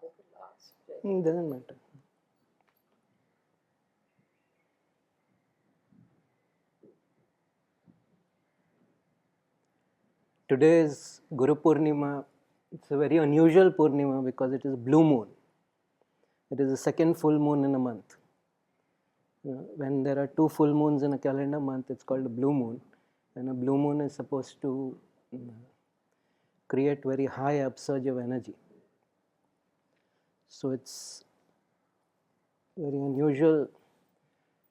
hope it lasts. It doesn't matter. Today is Guru Purnima. It's a very unusual Purnima because it is blue moon. It is the second full moon in a month. When there are two full moons in a calendar month, it's called a blue moon. And a blue moon is supposed to create very high upsurge of energy. So it's very unusual.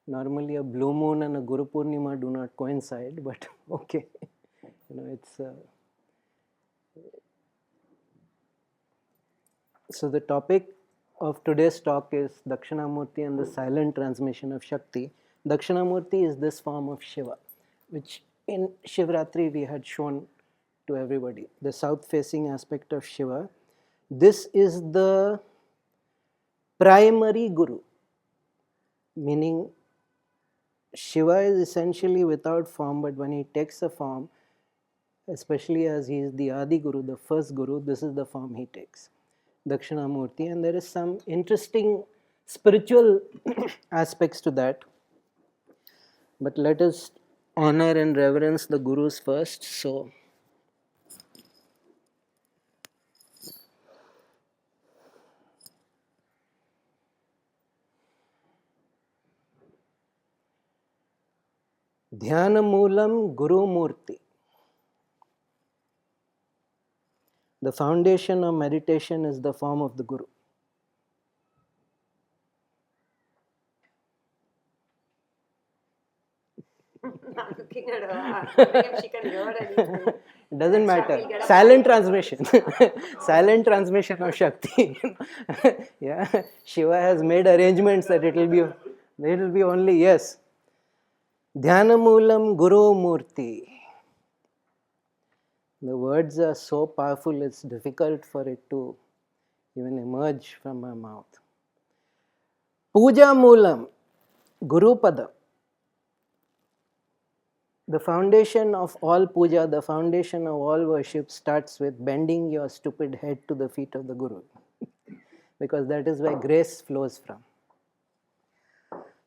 Normally a blue moon and a Guru Purnima do not coincide, but okay. It's so the topic of today's talk is Dakshinamurti and the silent transmission of Shakti. Dakshinamurti is this form of Shiva, which in Shivratri we had shown to everybody, the south-facing aspect of Shiva. This is the primary Guru, meaning Shiva is essentially without form, but when he takes a form, especially as he is the Adi Guru, the first Guru, this is the form he takes, Dakshinamurti. And there is some interesting spiritual aspects to that. But let us honor and reverence the Gurus first. So, Dhyanamulam Guru Murti. The foundation of meditation is the form of the Guru. I'm looking at her, wondering if she can hear anything. It doesn't matter. Silent transmission. Silent transmission of Shakti. Yeah, Shiva has made arrangements that it will be only, yes. Dhyanamulam Guru Murti. The words are so powerful, it's difficult for it to even emerge from my mouth. Puja Moolam Guru Pada. The foundation of all puja, the foundation of all worship starts with bending your stupid head to the feet of the Guru. Because that is where grace flows from.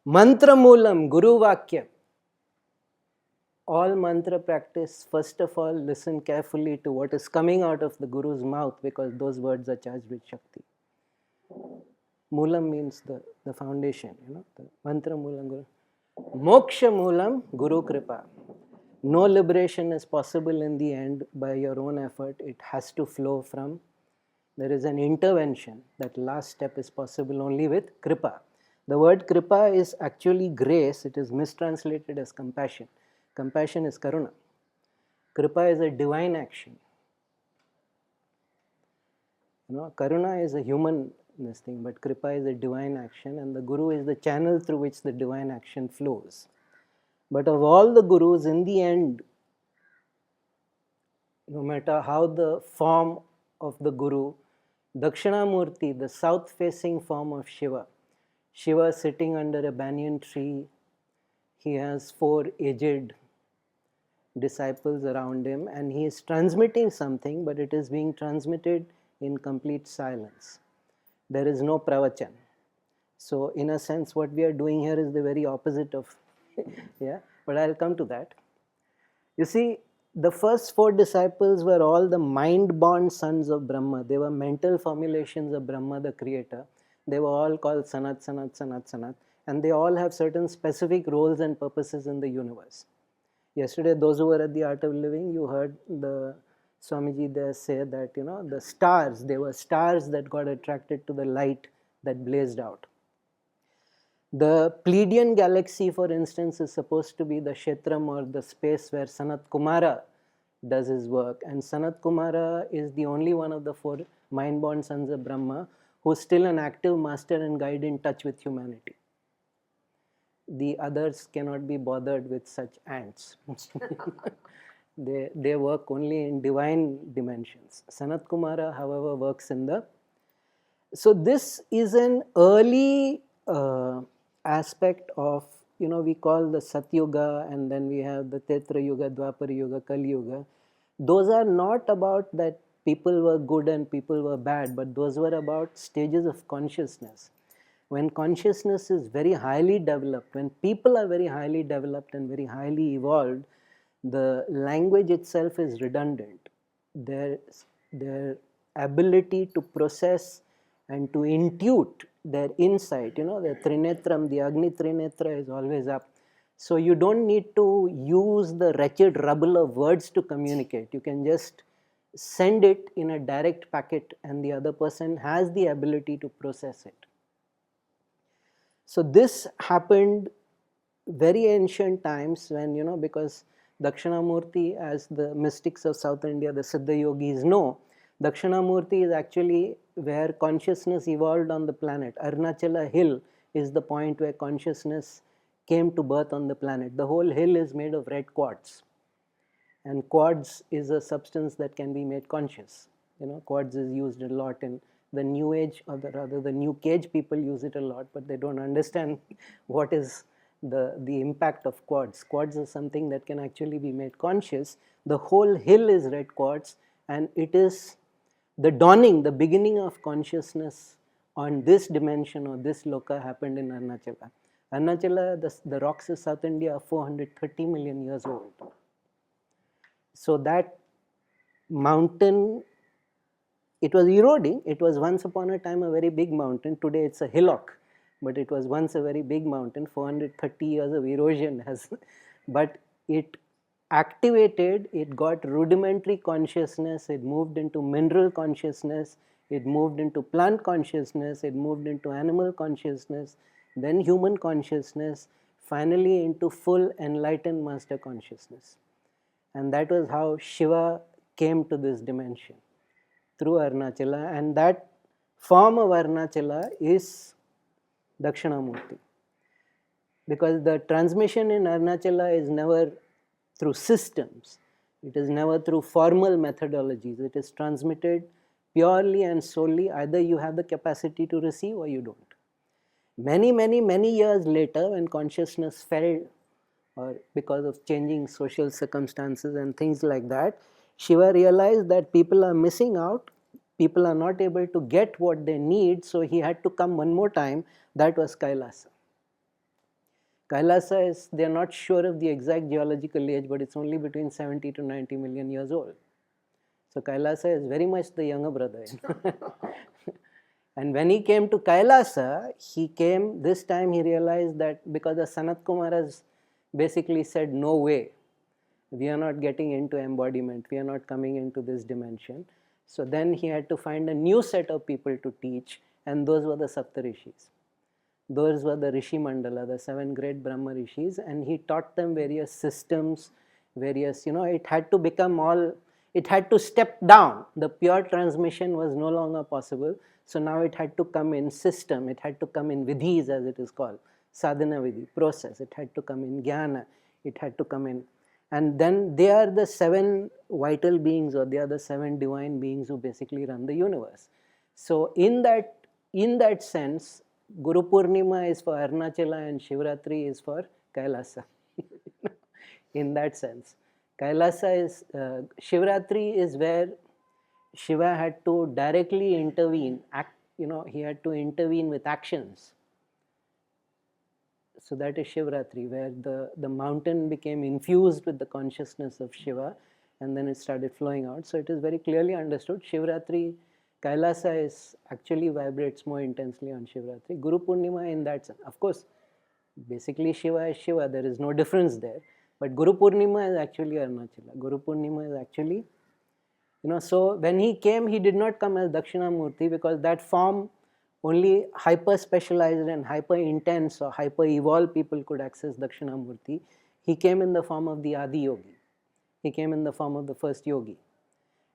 Mantra Moolam Guru Vakya. All mantra practice, first of all, listen carefully to what is coming out of the Guru's mouth, because those words are charged with Shakti. Moolam means the foundation, the mantra Moolam Guru. Moksha Moolam Guru Kripa. No liberation is possible in the end by your own effort. It has to flow from, there is an intervention. That last step is possible only with Kripa. The word Kripa is actually grace. It is mistranslated as compassion. Compassion is Karuna. Kripa is a divine action. Karuna is a human thing, but Kripa is a divine action, and the Guru is the channel through which the divine action flows. But of all the Gurus, in the end, no matter how the form of the Guru, Dakshinamurti, the south-facing form of Shiva, Shiva sitting under a banyan tree, he has 4 aged disciples around him, and he is transmitting something, but it is being transmitted in complete silence. There is no pravachan. So in a sense, what we are doing here is the very opposite of yeah, but I'll come to that. You see, the first 4 disciples were all the mind-born sons of Brahma. They were mental formulations of Brahma, the creator. They were all called Sanat, Sanat, Sanat, Sanat, and they all have certain specific roles and purposes in the universe. Yesterday, those who were at the Art of Living, you heard the Swamiji there say that, the stars, they were stars that got attracted to the light that blazed out. The Pleiadian galaxy, for instance, is supposed to be the Kshetram, or the space where Sanat Kumara does his work. And Sanat Kumara is the only one of the 4 mind-born sons of Brahma who is still an active master and guide in touch with humanity. The others cannot be bothered with such ants. They work only in divine dimensions. Sanat Kumara, however, works in the... So this is an early aspect of, we call the Satyuga, and then we have the Tetra Yuga, Dwapara Yuga, Kali Yuga. Those are not about that people were good and people were bad, but those were about stages of consciousness. When consciousness is very highly developed, when people are very highly developed and very highly evolved, the language itself is redundant. Their ability to process and to intuit their insight, the Trinetram, the Agni Trinetra is always up. So you don't need to use the wretched rubble of words to communicate. You can just send it in a direct packet and the other person has the ability to process it. So this happened very ancient times when, because Dakshinamurti, as the mystics of South India, the Siddha yogis know, Dakshinamurti is actually where consciousness evolved on the planet. Arunachala hill is the point where consciousness came to birth on the planet. The whole hill is made of red quartz. And quartz is a substance that can be made conscious. Quartz is used a lot in the new age, or rather the new cage people use it a lot, but they don't understand what is the impact of quartz. Quartz is something that can actually be made conscious. The whole hill is red quartz, and it is the dawning, the beginning of consciousness on this dimension or this loka happened in Arunachala. Arunachala, the rocks of South India are 430 million years old. So that mountain, it was eroding. It was once upon a time a very big mountain. Today it's a hillock, but it was once a very big mountain. 430 years of erosion has, but it activated, it got rudimentary consciousness, it moved into mineral consciousness, it moved into plant consciousness, it moved into animal consciousness, then human consciousness, finally into full enlightened master consciousness. And that was how Shiva came to this dimension, through Arunachala, and that form of Arunachala is Dakshinamurti. Because the transmission in Arunachala is never through systems, it is never through formal methodologies, it is transmitted purely and solely, either you have the capacity to receive or you don't. Many years later, when consciousness fell, or because of changing social circumstances and things like that, Shiva realized that people are missing out, people are not able to get what they need, so he had to come one more time. That was Kailasa. Kailasa is, they are not sure of the exact geological age, but it's only between 70 to 90 million years old. So Kailasa is very much the younger brother. And when he came to Kailasa, this time he realized that because the Sanat Kumaras basically said, no way, we are not getting into embodiment, we are not coming into this dimension. So then he had to find a new set of people to teach, and those were the Saptarishis. Those were the Rishi Mandala, the 7 great Brahma Rishis, and he taught them various systems, various, it had to become it had to step down. The pure transmission was no longer possible. So now it had to come in system, it had to come in vidhis, as it is called, sadhana vidhi, process, it had to come in jnana, it had to come in. And then they are the 7 vital beings, or they are the 7 divine beings who basically run the universe. So in that sense, Guru Purnima is for Arunachala and Shivratri is for Kailasa. In that sense. Kailasa is, Shivratri is where Shiva had to directly intervene, he had to intervene with actions. So that is Shivratri, where the mountain became infused with the consciousness of Shiva, and then it started flowing out. So it is very clearly understood. Shivratri, Kailasa is actually vibrates more intensely on Shivratri. Guru Purnima in that sense. Of course, basically Shiva is Shiva, there is no difference there. But Guru Purnima is actually Arunachala. Guru Purnima is actually, so when he came, he did not come as Dakshinamurti, because that form only hyper specialized and hyper intense or hyper evolved people could access Dakshinamurti. He came in the form of the Adi Yogi. He came in the form of the first yogi.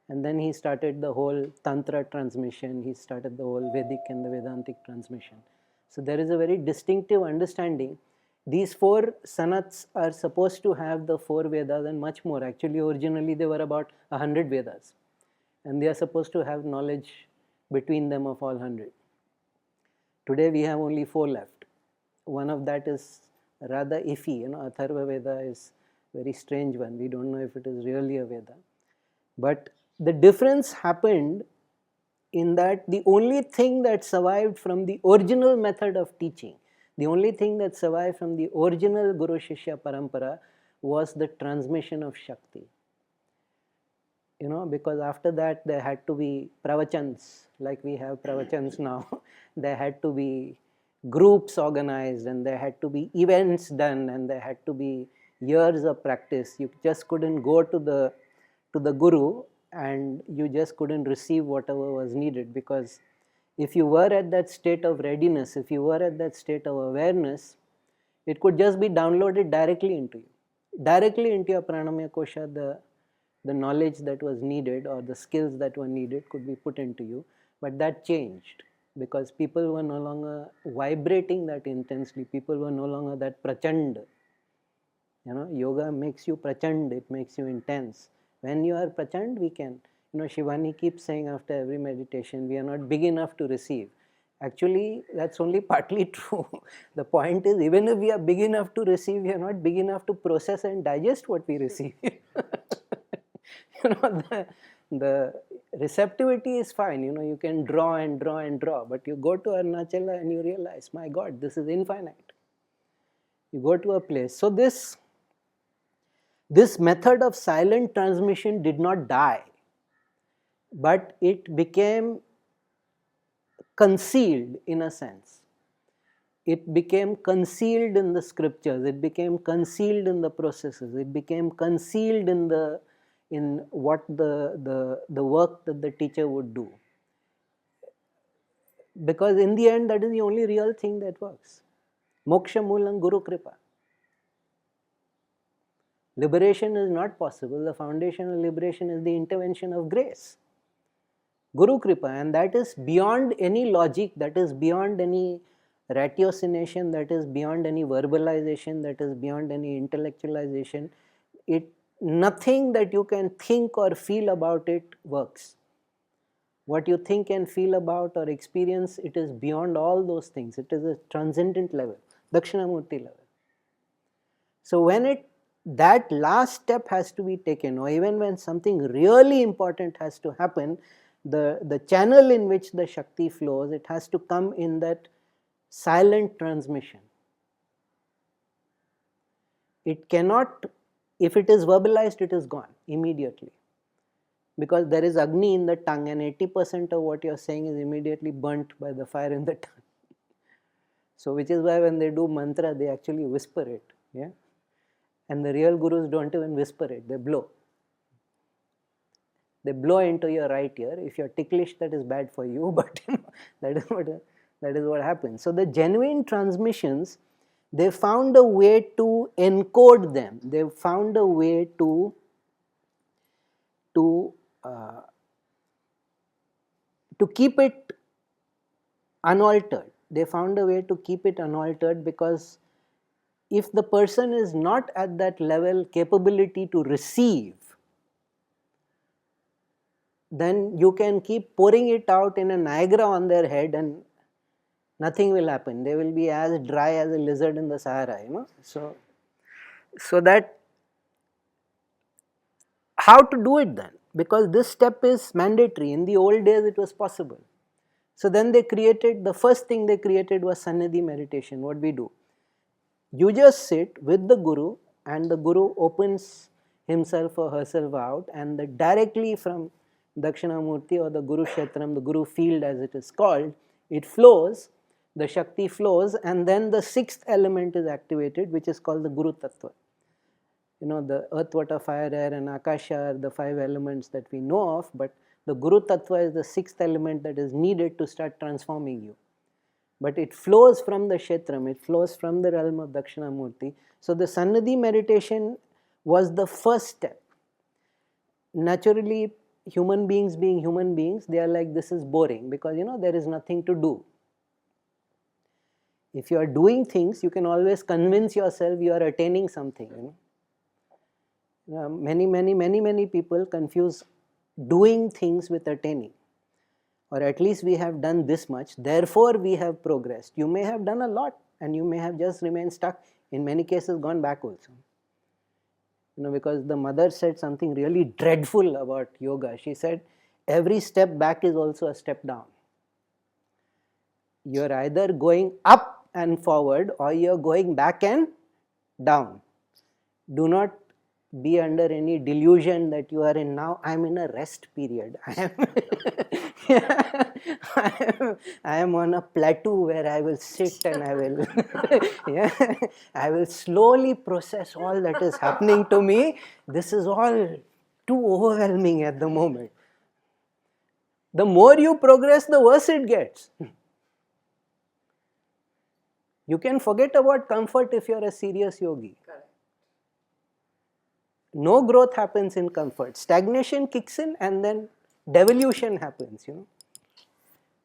And then he started the whole Tantra transmission, he started the whole Vedic and the Vedantic transmission. So there is a very distinctive understanding. These 4 sanats are supposed to have the 4 Vedas and much more. Actually, originally there were about 100 Vedas. And they are supposed to have knowledge between them of all 100. Today we have only 4 left. One of that is rather iffy. Atharva Veda is a very strange one. We don't know if it is really a Veda. But the difference happened in that the only thing that survived from the original method of teaching, the only thing that survived from the original Guru Shishya parampara was the transmission of Shakti. Because after that there had to be pravachans, like we have pravachans now. There had to be groups organized, and there had to be events done, and there had to be years of practice. You just couldn't go to the Guru and you just couldn't receive whatever was needed, because if you were at that state of readiness, if you were at that state of awareness, it could just be downloaded directly into you, directly into your pranamaya kosha. The knowledge that was needed or the skills that were needed could be put into you. But that changed because people were no longer vibrating that intensely. People were no longer that prachand. Yoga makes you prachand, it makes you intense. When you are prachand, we can, Shivani keeps saying after every meditation, we are not big enough to receive. Actually, that's only partly true. The point is, even if we are big enough to receive, we are not big enough to process and digest what we receive. The receptivity is fine. You can draw and draw and draw, but you go to Arunachala and you realize, my God, this is infinite. You go to a place. So this method of silent transmission did not die, but it became concealed in a sense. It became concealed in the scriptures, it became concealed in the processes, it became concealed in what the work that the teacher would do. Because in the end, that is the only real thing that works. Moksha Moolam Guru Kripa. Liberation is not possible. The foundation of liberation is the intervention of grace. Guru Kripa, and that is beyond any logic, that is beyond any ratiocination, that is beyond any verbalization, that is beyond any intellectualization. Nothing that you can think or feel about it works. What you think and feel about or experience, it is beyond all those things. It is a transcendent level, Dakshinamurti level. So when that last step has to be taken, or even when something really important has to happen, the channel in which the Shakti flows, it has to come in that silent transmission. It cannot, if it is verbalized, it is gone immediately. Because there is Agni in the tongue, and 80% of what you are saying is immediately burnt by the fire in the tongue. So which is why when they do mantra, they actually whisper it. Yeah? And the real gurus don't even whisper it, they blow. They blow into your right ear. If you're ticklish, that is bad for you, but that is what happens. So the genuine transmissions, they found a way to encode them. They found a way to keep it unaltered. They found a way to keep it unaltered, because if the person is not at that level capability to receive, then you can keep pouring it out in a Niagara on their head and nothing will happen. They will be as dry as a lizard in the Sahara, So that, how to do it then? Because this step is mandatory. In the old days it was possible. So then the first thing they created was Sannidhi meditation. What we do? You just sit with the Guru, and the Guru opens himself or herself out, and directly from Dakshinamurti or the Guru Kshetram, the Guru field as it is called, it flows, the Shakti flows, and then the sixth element is activated, which is called the Guru Tattva. The earth, water, fire, air and Akasha are the 5 elements that we know of, but the Guru Tattva is the 6th element that is needed to start transforming you. But it flows from the Kshetram, it flows from the realm of Dakshinamurti. So the Sannidhi meditation was the first step. Naturally, human beings being human beings, they are like, this is boring, because there is nothing to do. If you are doing things, you can always convince yourself you are attaining something. Many people confuse doing things with attaining. Or at least we have done this much, therefore we have progressed. You may have done a lot and you may have just remained stuck, in many cases gone back also. Because the mother said something really dreadful about yoga. She said, every step back is also a step down. You're either going up and forward or you're going back and down. Do not be under any delusion that you are in now. I'm in a rest period. I am on a plateau where I will sit and I will I will slowly process all that is happening to me. This is all too overwhelming at the moment. The more you progress, the worse it gets. You can forget about comfort if you're a serious yogi. Correct. No growth happens in comfort. Stagnation kicks in and then devolution happens,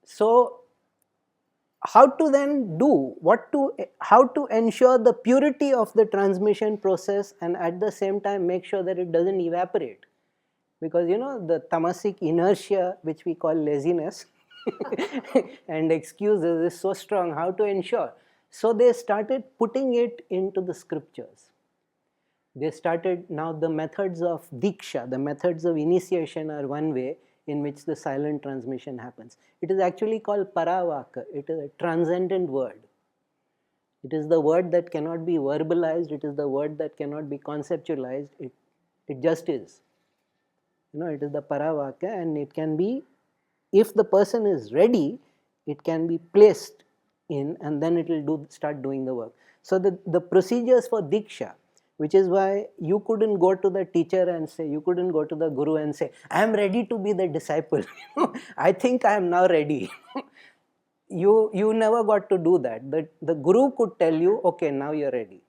So, how to then do, how to ensure the purity of the transmission process and at the same time make sure that it doesn't evaporate. Because the tamasic inertia, which we call laziness and excuses, is so strong. How to ensure? So they started putting it into the scriptures. They started, now the methods of diksha, the methods of initiation are one way in which the silent transmission happens. It is actually called paravaka. It is a transcendent word. It is the word that cannot be verbalized. It is the word that cannot be conceptualized. It just is. It is the paravaka, and it can be, if the person is ready, it can be placed in, and then it will start doing the work. So the procedures for diksha, which is why you couldn't go to the teacher and say, you couldn't go to the guru and say, I am ready to be the disciple. I think I am now ready. You never got to do that. The guru could tell you, okay, now you're ready.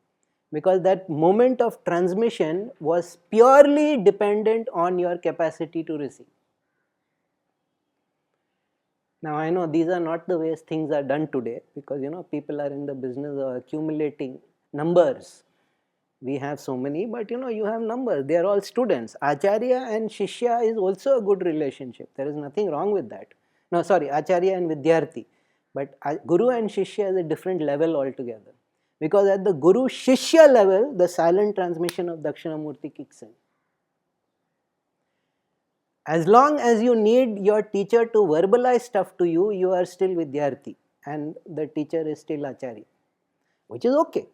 Because that moment of transmission was purely dependent on your capacity to receive. Now I know these are not the ways things are done today, because people are in the business of accumulating numbers. We have so many, but you have numbers. They are all students. Acharya and Shishya is also a good relationship. There is nothing wrong with that. No, sorry, Acharya and Vidyarthi. But Guru and Shishya is a different level altogether. Because at the Guru Shishya level, the silent transmission of Dakshinamurti kicks in. As long as you need your teacher to verbalize stuff to you, you are still Vidyarthi and the teacher is still Acharya, which is okay.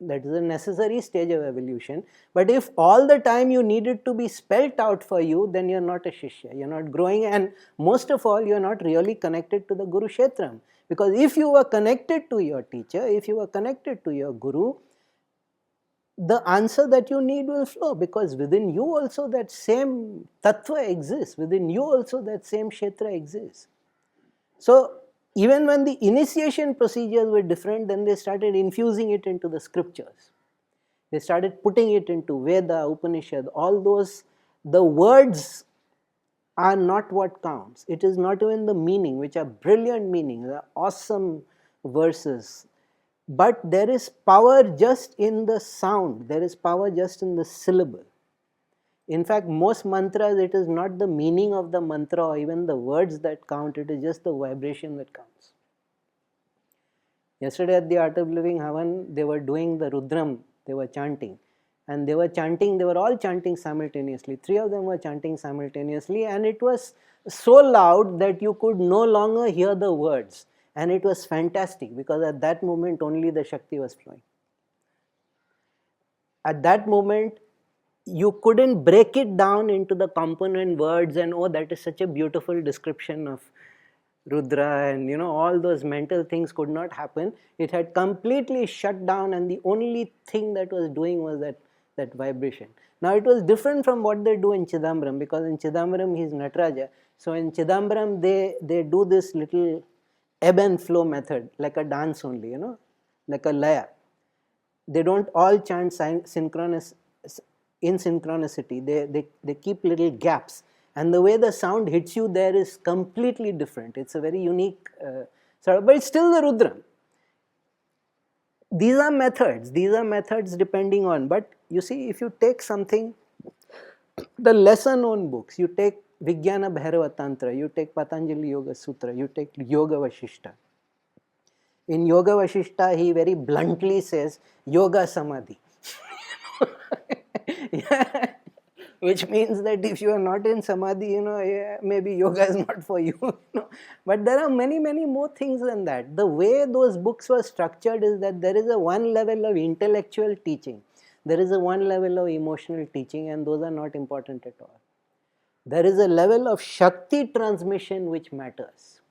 That is a necessary stage of evolution. But if all the time you need it to be spelt out for you, then you are not a Shishya. You are not growing, and most of all, you are not really connected to the Guru Kshetram. Because if you were connected to your teacher, if you were connected to your Guru, the answer that you need will flow, because within you also that same tattva exists, within you also that same kshetra exists. So even when the initiation procedures were different, then they started infusing it into the scriptures. They started putting it into Veda, Upanishad, all those. The words are not what counts. It is not even the meaning, which are brilliant meanings, awesome verses. But there is power just in the sound. There is power just in the syllable. In fact, most mantras, it is not the meaning of the mantra or even the words that count. It is just the vibration that counts. Yesterday at the Art of Living Havan, they were doing the Rudram. They were chanting. And they were all chanting simultaneously. 3 of them were chanting simultaneously. And it was so loud that you could no longer hear the words. And it was fantastic, because at that moment only the Shakti was flowing. At that moment, you couldn't break it down into the component words and, oh, that is such a beautiful description of Rudra, and all those mental things could not happen. It had completely shut down, and the only thing that was doing was that vibration. Now it was different from what they do in Chidambaram, because in Chidambaram he is Nataraja. So in Chidambaram they do this little ebb and flow method, like a dance only, like a laya. They don't all chant in synchronicity. They keep little gaps. And the way the sound hits you there is completely different. It's a very unique but it's still the Rudra. These are methods depending on, but you see, if you take something, the lesser known books, you take Vijnana Bhairava Tantra, you take Patanjali Yoga Sutra, you take Yoga Vashishta. In Yoga Vashishta, he very bluntly says, Yoga Samadhi. Yeah. Which means that if you are not in samadhi, yeah, maybe yoga is not for you. But there are many, many more things than that. The way those books were structured is that there is a one level of intellectual teaching, there is a one level of emotional teaching, and those are not important at all. There is a level of Shakti transmission which matters.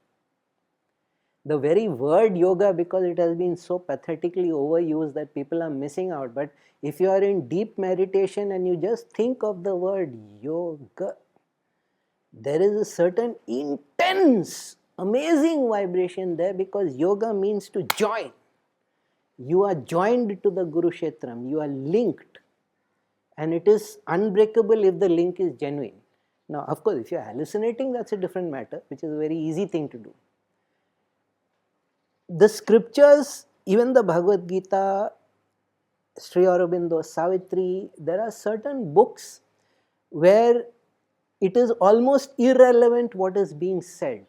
The very word yoga, because it has been so pathetically overused that people are missing out. But if you are in deep meditation and you just think of the word yoga, there is a certain intense, amazing vibration there, because yoga means to join. You are joined to the Guru Kshetram, you are linked, and it is unbreakable if the link is genuine. Now, of course, if you are hallucinating, that's a different matter, which is a very easy thing to do. The scriptures, even the Bhagavad Gita, Sri Aurobindo, Savitri, there are certain books where it is almost irrelevant what is being said.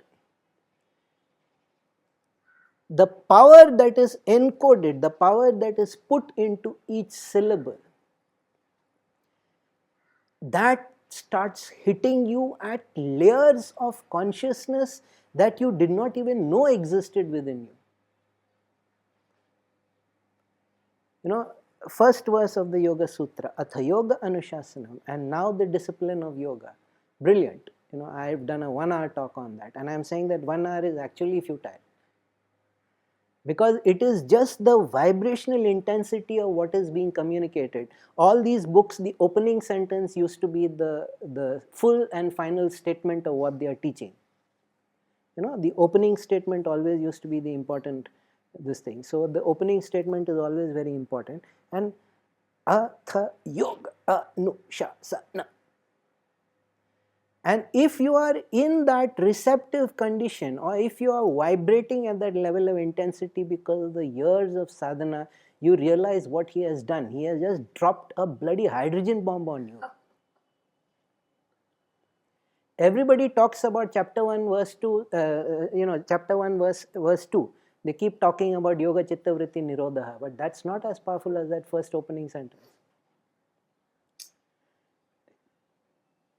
The power that is encoded, the power that is put into each syllable, that starts hitting you at layers of consciousness that you did not even know existed within you. First verse of the Yoga Sutra, Atha Yoga Anushasanam, and now the discipline of yoga. Brilliant. I've done a 1 hour talk on that, and I'm saying that 1 hour is actually futile. Because it is just the vibrational intensity of what is being communicated. All these books, the opening sentence used to be the full and final statement of what they are teaching. The opening statement always used to be the important this thing. So the opening statement is always very important. And Atha Yoga Anushasanam. And if you are in that receptive condition, or if you are vibrating at that level of intensity because of the years of sadhana, you realize what he has done. He has just dropped a bloody hydrogen bomb on you. Everybody talks about chapter 1 verse 2, chapter 1 verse 2. They keep talking about yoga chitta vritti nirodha, but that's not as powerful as that first opening sentence.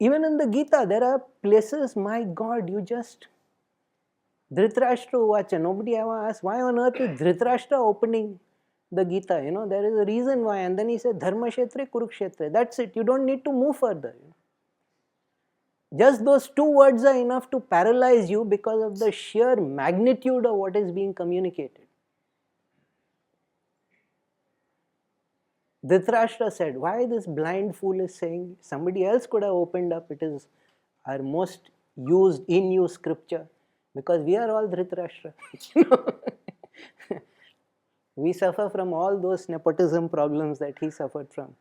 Even in the Gita, there are places, my God, you just... Dhritarashtra Uvacha, nobody ever asked, why on earth is Dhritarashtra opening the Gita? There is a reason why. And then he said, Dharma Kshetre, Kurukshetre. That's it. You don't need to move further. Just those 2 words are enough to paralyze you because of the sheer magnitude of what is being communicated. Dhritarashtra said, why this blind fool is saying? Somebody else could have opened up. It is our most in use scripture, because we are all Dhritarashtra. We suffer from all those nepotism problems that he suffered from.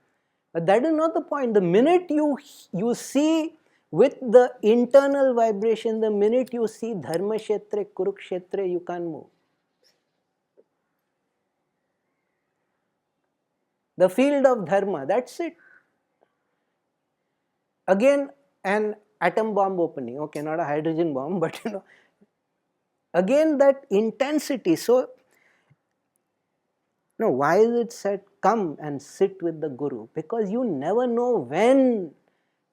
But that is not the point. The minute you see with the internal vibration, the minute you see Dharma Kshetre, Kurukshetre, you can't move. The field of dharma, that's it. Again, an atom bomb opening. Okay, not a hydrogen bomb, but again that intensity. So, why is it said, come and sit with the Guru? Because you never know when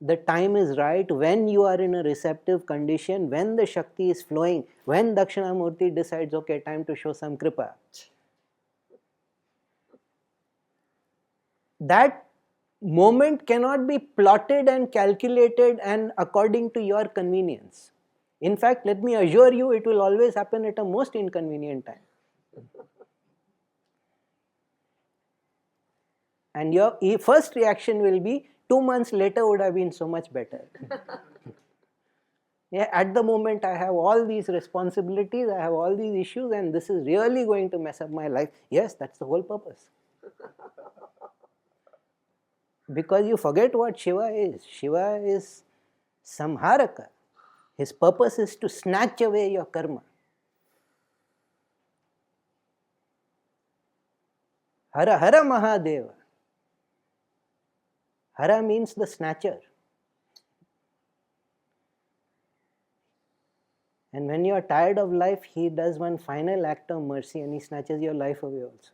the time is right, when you are in a receptive condition, when the Shakti is flowing, when Dakshinamurti decides, okay, time to show some kripa. That moment cannot be plotted and calculated and according to your convenience. In fact, let me assure you, it will always happen at a most inconvenient time. And your first reaction will be, 2 months later would have been so much better. Yeah, at the moment I have all these responsibilities, I have all these issues, and this is really going to mess up my life. Yes, that's the whole purpose. Because you forget what Shiva is. Shiva is Samharaka. His purpose is to snatch away your karma. Hara Hara Mahadeva. Hara means the snatcher. And when you are tired of life, he does one final act of mercy and he snatches your life away also.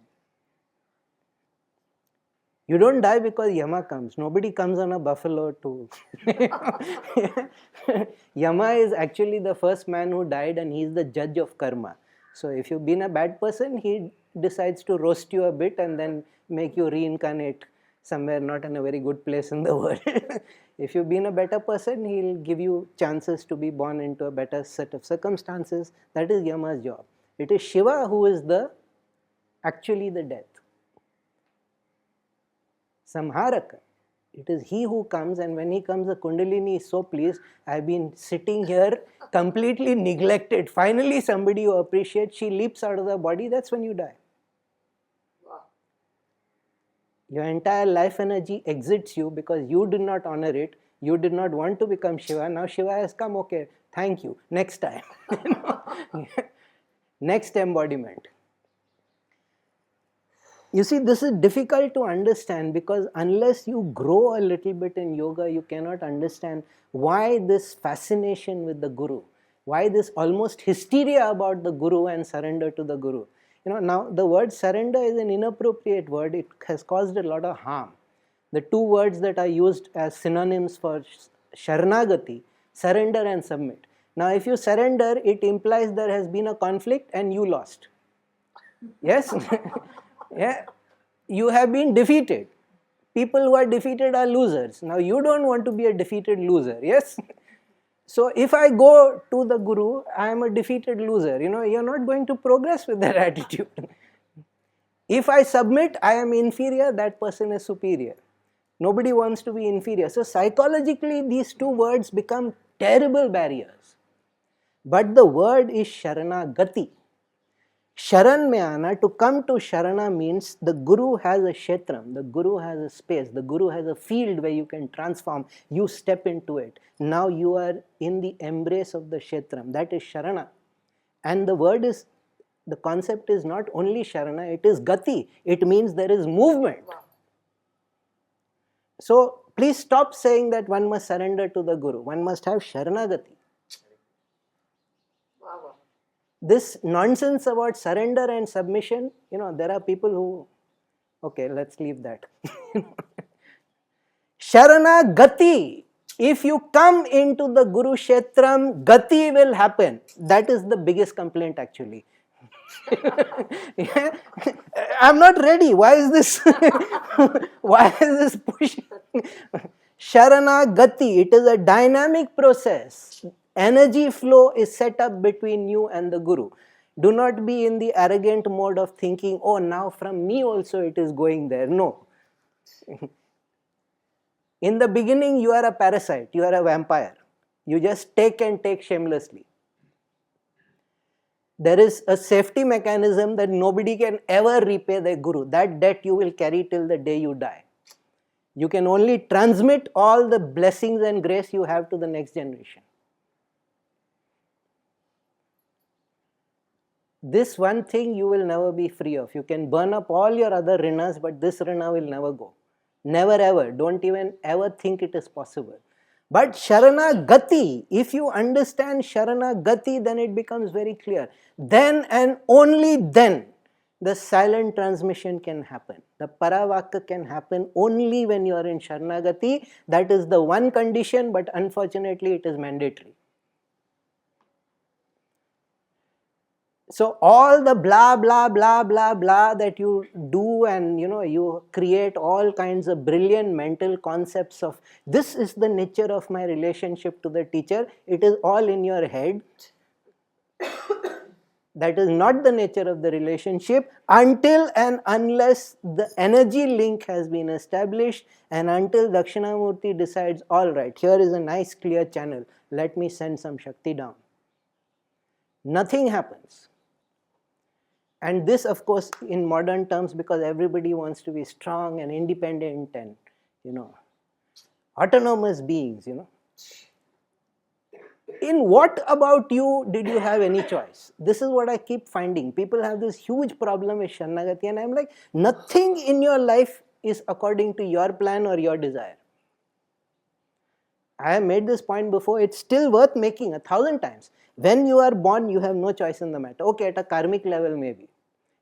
You don't die because Yama comes. Nobody comes on a buffalo to... Yama is actually the first man who died, and he's the judge of karma. So if you've been a bad person, he decides to roast you a bit and then make you reincarnate somewhere not in a very good place in the world. If you've been a better person, he'll give you chances to be born into a better set of circumstances. That is Yama's job. It is Shiva who is actually the death. Samharaka. It is he who comes, and when he comes, the Kundalini is so pleased. I've been sitting here completely neglected. Finally, somebody who appreciates, she leaps out of the body. That's when you die. Wow. Your entire life energy exits you because you did not honor it. You did not want to become Shiva. Now Shiva has come. Okay, thank you. Next time. Next embodiment. You see, this is difficult to understand because unless you grow a little bit in yoga, you cannot understand why this fascination with the Guru, why this almost hysteria about the Guru and surrender to the Guru. Now the word surrender is an inappropriate word. It has caused a lot of harm. The two words that are used as synonyms for Sharanagati, surrender and submit. Now if you surrender, it implies there has been a conflict and you lost. Yes? Yeah, you have been defeated. People who are defeated are losers. Now you don't want to be a defeated loser, yes? So if I go to the Guru, I am a defeated loser. You're not going to progress with that attitude. If I submit, I am inferior, that person is superior. Nobody wants to be inferior. So psychologically, these two words become terrible barriers. But the word is Sharanagati. Sharan mein aana, to come to Sharana means the Guru has a kshetram, the Guru has a space, the Guru has a field where you can transform, you step into it. Now you are in the embrace of the kshetram, that is Sharana. And the concept is not only Sharana, it is Gati, it means there is movement. Wow. So please stop saying that one must surrender to the Guru, one must have Sharanagati. Wow. This nonsense about surrender and submission, there are people who, okay, let's leave that. Sharana Gati. If you come into the Guru Kshetram, Gati will happen. That is the biggest complaint actually. Yeah? I'm not ready. Why is this? Why is this push? Sharana Gati. It is a dynamic process. Energy flow is set up between you and the Guru. Do not be in the arrogant mode of thinking, oh, now from me also it is going there. No. In the beginning, you are a parasite, you are a vampire. You just take and take shamelessly. There is a safety mechanism that nobody can ever repay the Guru. That debt you will carry till the day you die. You can only transmit all the blessings and grace you have to the next generation. This one thing you will never be free of. You can burn up all your other rinas, but this rina will never go. Never ever. Don't even ever think it is possible. But Sharana Gati, if you understand Sharana Gati, then it becomes very clear. Then and only then the silent transmission can happen. The Paravaka can happen only when you are in Sharanagati. That is the one condition, but unfortunately it is mandatory. So all the blah, blah, blah, blah, blah that you do, and you create all kinds of brilliant mental concepts of this is the nature of my relationship to the teacher. It is all in your head. That is not the nature of the relationship until and unless the energy link has been established, and until Dakshinamurti decides, all right, here is a nice clear channel. Let me send some Shakti down. Nothing happens. And this, of course, in modern terms, because everybody wants to be strong and independent and, autonomous beings, In what about you did you have any choice? This is what I keep finding. People have this huge problem with Sharanagati, and I'm like, nothing in your life is according to your plan or your desire. I have made this point before. It's still worth making 1,000 times. When you are born, you have no choice in the matter. Okay, at a karmic level maybe.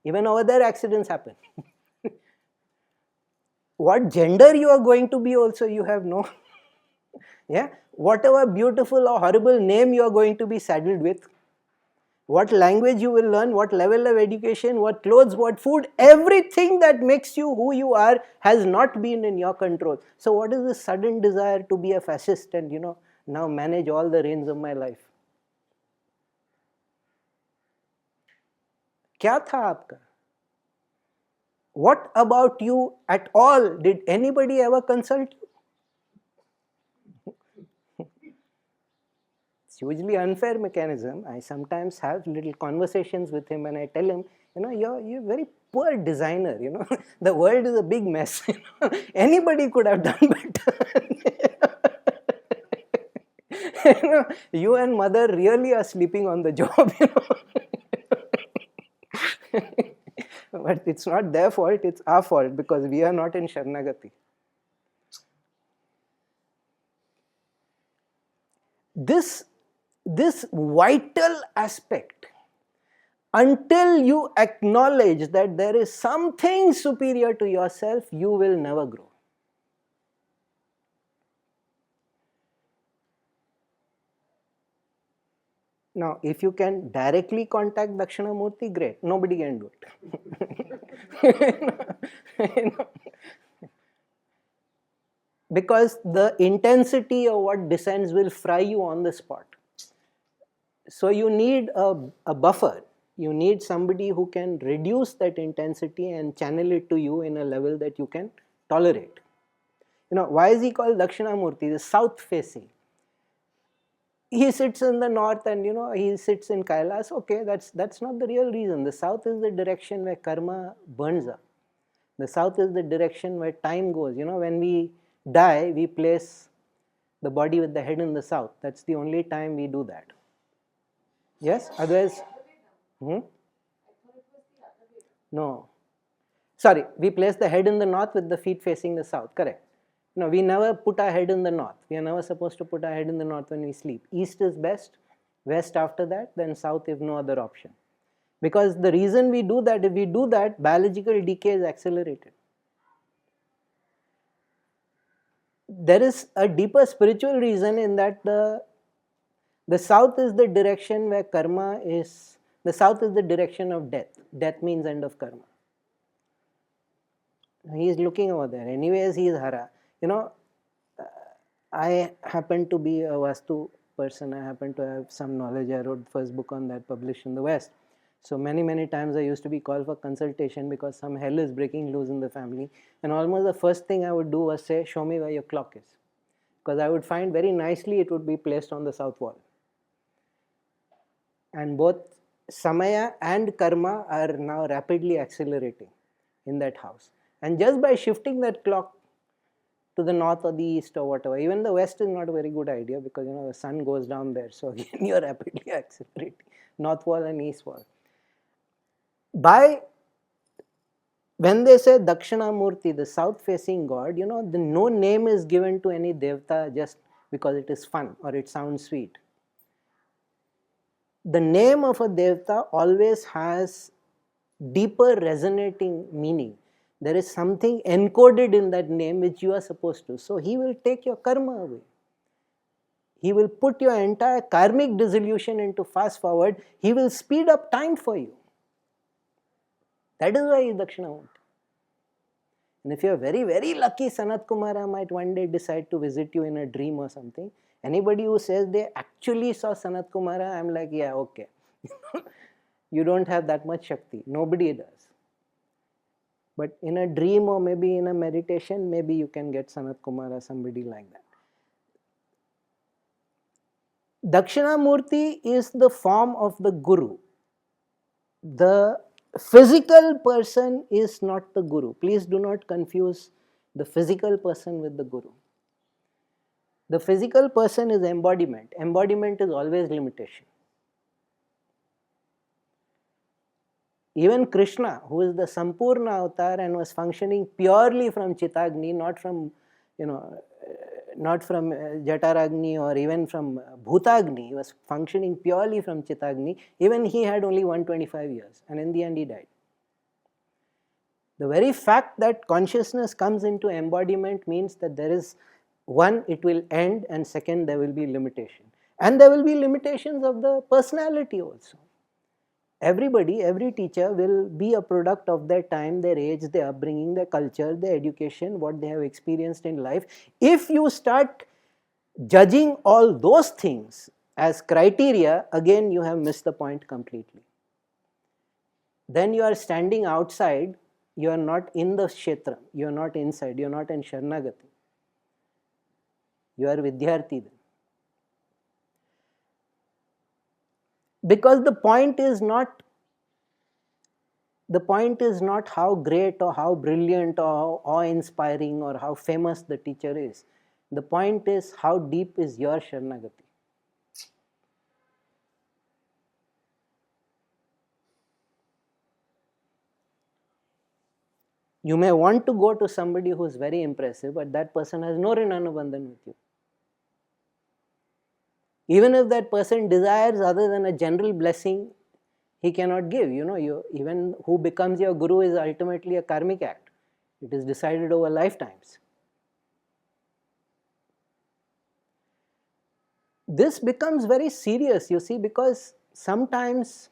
Even over there, accidents happen. What gender you are going to be also you have no. Yeah, whatever beautiful or horrible name you are going to be saddled with, what language you will learn, what level of education, what clothes, what food, everything that makes you who you are has not been in your control. So what is this sudden desire to be a fascist and now manage all the reins of my life? क्या था आपका? What about you at all? Did anybody ever consult you? It's hugely unfair mechanism. I sometimes have little conversations with him and I tell him, you're a very poor designer, the world is a big mess. Anybody could have done better. You and mother really are sleeping on the job, But it's not their fault, it's our fault because we are not in Sharanagati. This vital aspect, until you acknowledge that there is something superior to yourself, you will never grow. Now, if you can directly contact Dakshinamurti, great. Nobody can do it. Because the intensity of what descends will fry you on the spot. So you need a buffer. You need somebody who can reduce that intensity and channel it to you in a level that you can tolerate. Why is he called Dakshinamurti? The south facing. He sits in the north and he sits in Kailas. Okay, that's not the real reason. The south is the direction where karma burns up. The south is the direction where time goes. When we die, we place the body with the head in the south. That's the only time we do that. Yes? Otherwise, no. Sorry, we place the head in the north with the feet facing the south. Correct. No, we never put our head in the north. We are never supposed to put our head in the north when we sleep. East is best, west after that, then south if no other option. Because the reason we do that, if we do that, biological decay is accelerated. There is a deeper spiritual reason in that the south is the direction where karma is, the south is the direction of death. Death means end of karma. He is looking over there. Anyways, he is Hara. I happen to be a Vastu person. I happen to have some knowledge. I wrote the first book on that, published in the West. So many times I used to be called for consultation because some hell is breaking loose in the family. And almost the first thing I would do was say, show me where your clock is. Because I would find very nicely it would be placed on the south wall. And both Samaya and Karma are now rapidly accelerating in that house. And just by shifting that clock to the north or the east or whatever, even the west is not a very good idea because the sun goes down there. So again, you're rapidly accelerating. North wall and east wall. When they say Dakshinamurti, the south facing god, no name is given to any devta just because it is fun or it sounds sweet. The name of a devta always has deeper resonating meaning. There is something encoded in that name which you are supposed to. So he will take your karma away. He will put your entire karmic dissolution into fast forward. He will speed up time for you. That is why he is Dakshinamurti. And if you are very, very lucky, Sanat Kumara might one day decide to visit you in a dream or something. Anybody who says they actually saw Sanat Kumara, I'm like, yeah, okay. You don't have that much Shakti. Nobody does. But in a dream or maybe in a meditation, maybe you can get Sanat Kumara, somebody like that. Dakshinamurti is the form of the Guru. The physical person is not the Guru. Please do not confuse the physical person with the Guru. The physical person is embodiment. Embodiment is always limitation. Even Krishna, who is the Sampurna avatar and was functioning purely from Chitagni, not from Jataragni or even from Bhutagni, he was functioning purely from Chitagni. Even he had only 125 years and in the end he died. The very fact that consciousness comes into embodiment means that there is, one, it will end, and second, there will be limitation. And there will be limitations of the personality also. Everybody, every teacher will be a product of their time, their age, their upbringing, their culture, their education, what they have experienced in life. If you start judging all those things as criteria, again you have missed the point completely. Then you are standing outside, you are not in the kshetra, you are not inside, you are not in Sharanagati. You are Vidyarthi then. Because the point is not how great or how brilliant or how awe-inspiring or how famous the teacher is. The point is how deep is your Sharanagati. You may want to go to somebody who is very impressive, but that person has no Rinanubandhan with you. Even if that person desires other than a general blessing, he cannot give. Even who becomes your guru is ultimately a karmic act. It is decided over lifetimes. This becomes very serious, you see, because sometimes,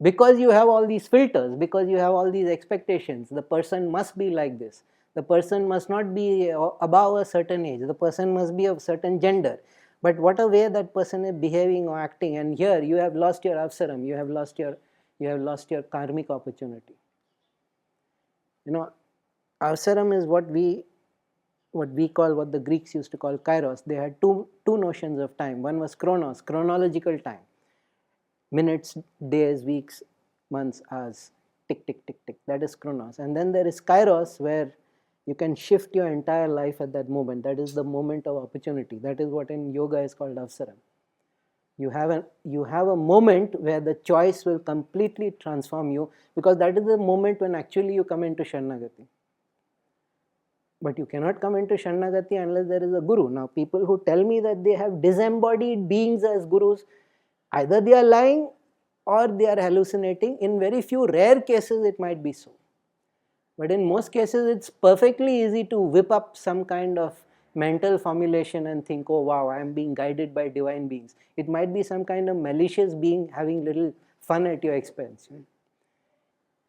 because you have all these filters, because you have all these expectations, the person must be like this, the person must not be above a certain age, the person must be of certain gender. But what a way that person is behaving or acting, and here you have lost your avsaram, you have lost your karmic opportunity. Avsaram is what we call, what the Greeks used to call kairos. They had two notions of time. One was chronos, chronological time. Minutes, days, weeks, months, hours, tick, tick, tick, tick. That is chronos. And then there is kairos, where you can shift your entire life at that moment. That is the moment of opportunity. That is what in yoga is called avsaram. You have a moment where the choice will completely transform you, because that is the moment when actually you come into Sharanagati. But you cannot come into Sharanagati unless there is a guru. Now, people who tell me that they have disembodied beings as gurus, either they are lying or they are hallucinating. In very few rare cases, it might be so. But in most cases, it's perfectly easy to whip up some kind of mental formulation and think, oh wow, I am being guided by divine beings. It might be some kind of malicious being having little fun at your expense.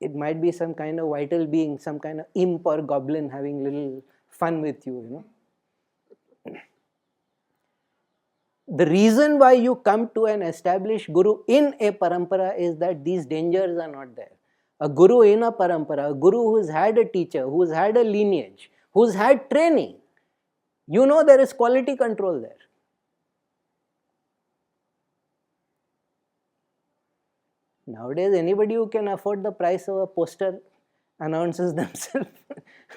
It might be some kind of vital being, some kind of imp or goblin having little fun with you. The reason why you come to an established guru in a parampara is that these dangers are not there. A guru in a parampara, a guru who's had a teacher, who's had a lineage, who's had training, there is quality control there. Nowadays, anybody who can afford the price of a poster announces themselves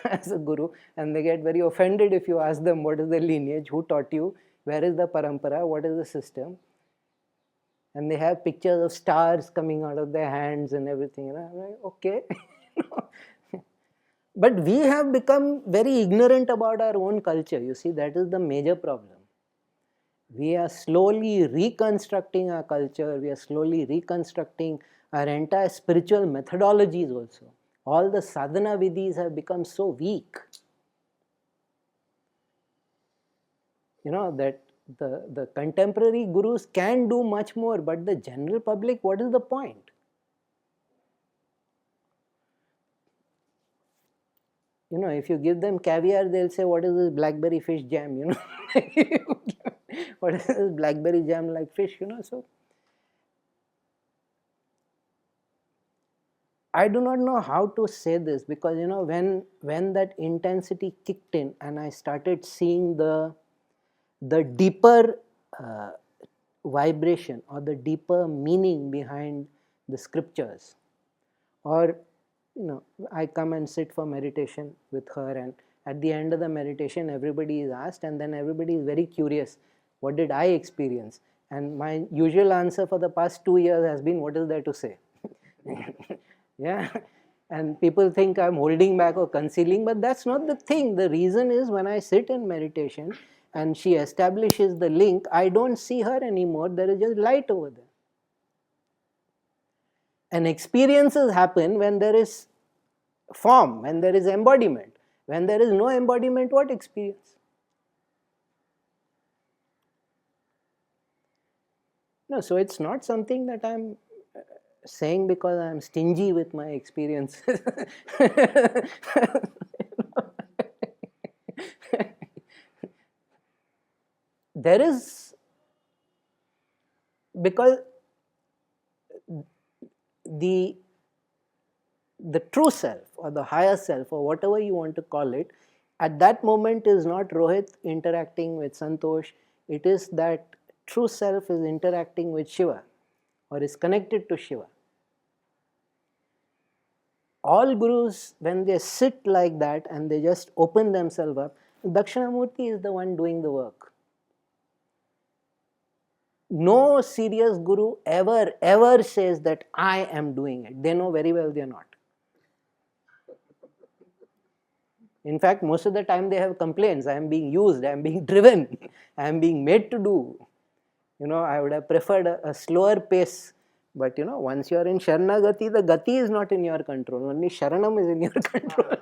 as a guru, and they get very offended if you ask them what is the lineage, who taught you, where is the parampara, what is the system. And they have pictures of stars coming out of their hands and everything. I'm like, okay. But we have become very ignorant about our own culture. You see, that is the major problem. We are slowly reconstructing our culture. We are slowly reconstructing our entire spiritual methodologies also. All the sadhana vidhis have become so weak. That the contemporary gurus can do much more, but the general public, what is the point? If you give them caviar, they'll say, what is this blackberry fish jam? What is this blackberry jam like fish? So I do not know how to say this, because when that intensity kicked in and I started seeing the deeper vibration or the deeper meaning behind the scriptures, or I come and sit for meditation with her, and at the end of the meditation everybody is asked, and then everybody is very curious, what did I experience? And my usual answer for the past 2 years has been, what is there to say? Yeah. And people think I'm holding back or concealing, but that's not the thing. The reason is, when I sit in meditation and she establishes the link, I don't see her anymore. There is just light over there. And experiences happen when there is form, when there is embodiment. When there is no embodiment, what experience? No, so it's not something that I'm saying because I'm stingy with my experiences. There is, because the true self or the higher self or whatever you want to call it, at that moment is not Rohit interacting with Santosh, it is that true self is interacting with Shiva or is connected to Shiva. All gurus, when they sit like that and they just open themselves up, Dakshinamurti is the one doing the work. No serious guru ever says that I am doing it. They know very well they are not. In fact, most of the time they have complaints. I am being used, I am being driven, I am being made to do. I would have preferred a slower pace. But once you are in Sharanagati, the Gati is not in your control. Only Sharanam is in your control.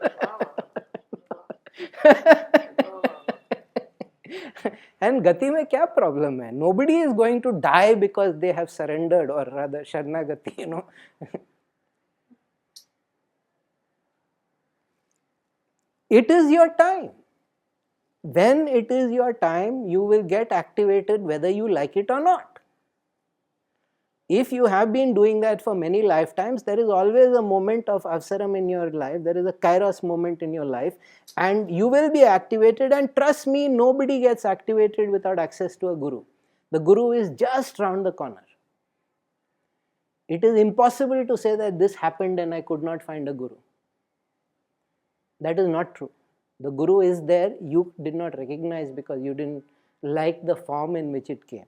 And Gati mein kya problem hai? Nobody is going to die because they have surrendered, or rather Sharanagati, It is your time. When it is your time, you will get activated whether you like it or not. If you have been doing that for many lifetimes, there is always a moment of avsaram in your life, there is a kairos moment in your life, and you will be activated, and trust me, nobody gets activated without access to a guru. The guru is just round the corner. It is impossible to say that this happened and I could not find a guru. That is not true. The guru is there, you did not recognize because you didn't like the form in which it came.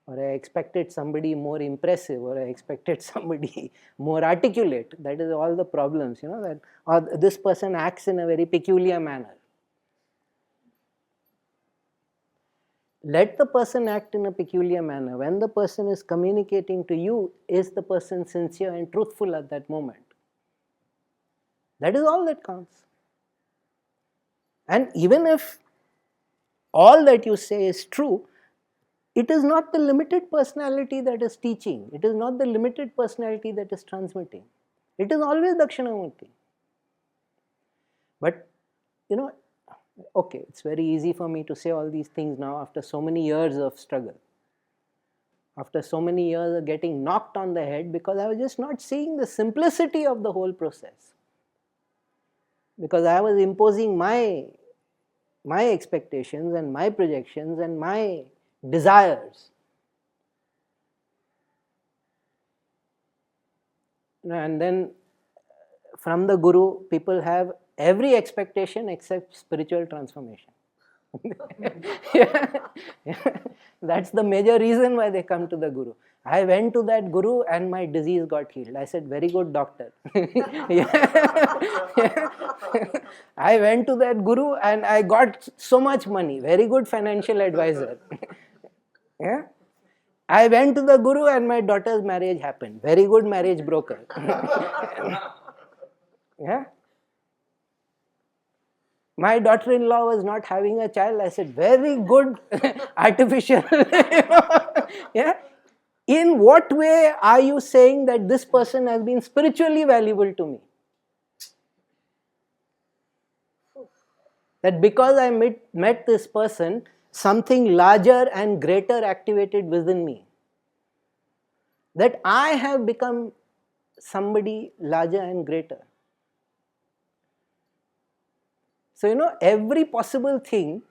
Or I expected somebody more impressive, or I expected somebody more articulate. That is all the problems, that or this person acts in a very peculiar manner. Let the person act in a peculiar manner. When the person is communicating to you, is the person sincere and truthful at that moment? That is all that counts. And even if all that you say is true, it is not the limited personality that is teaching. It is not the limited personality that is transmitting. It is always Dakshinamurti. But, okay, it's very easy for me to say all these things now after so many years of struggle. After so many years of getting knocked on the head because I was just not seeing the simplicity of the whole process. Because I was imposing my expectations and my projections and my desires. And then from the guru, people have every expectation except spiritual transformation. That's the major reason why they come to the guru. I went to that guru and my disease got healed. I said, very good doctor. I went to that guru and I got so much money. Very good financial advisor. Yeah? I went to the guru and my daughter's marriage happened. Very good marriage broker. Yeah? My daughter-in-law was not having a child. I said, very good artificial. Yeah? In what way are you saying that this person has been spiritually valuable to me? That because I met this person, something larger and greater activated within me. That I have become somebody larger and greater. So, every possible thing,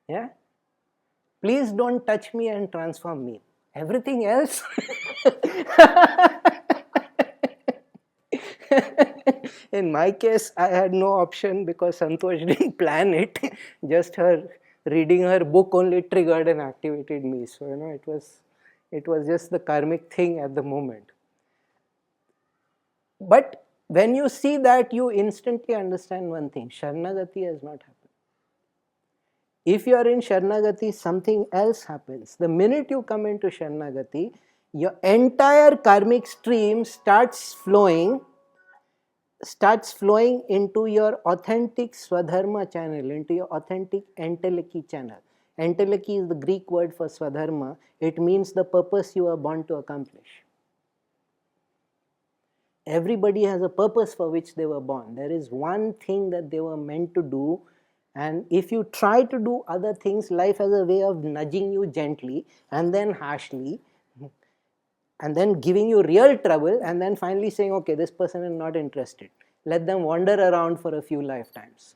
yeah, please don't touch me and transform me. Everything else, in my case, I had no option because Santosh didn't plan it. Just her reading her book only triggered and activated me. So, it was just the karmic thing at the moment. But when you see that, you instantly understand one thing. Sharanagati has not happened. If you are in Sharanagati, something else happens. The minute you come into Sharanagati, your entire karmic stream starts flowing into your authentic Swadharma channel, into your authentic Enteleki channel. Enteleki is the Greek word for Swadharma. It means the purpose you are born to accomplish. Everybody has a purpose for which they were born. There is one thing that they were meant to do, and if you try to do other things, life has a way of nudging you gently and then harshly, and then giving you real trouble, and then finally saying, okay, this person is not interested. Let them wander around for a few lifetimes.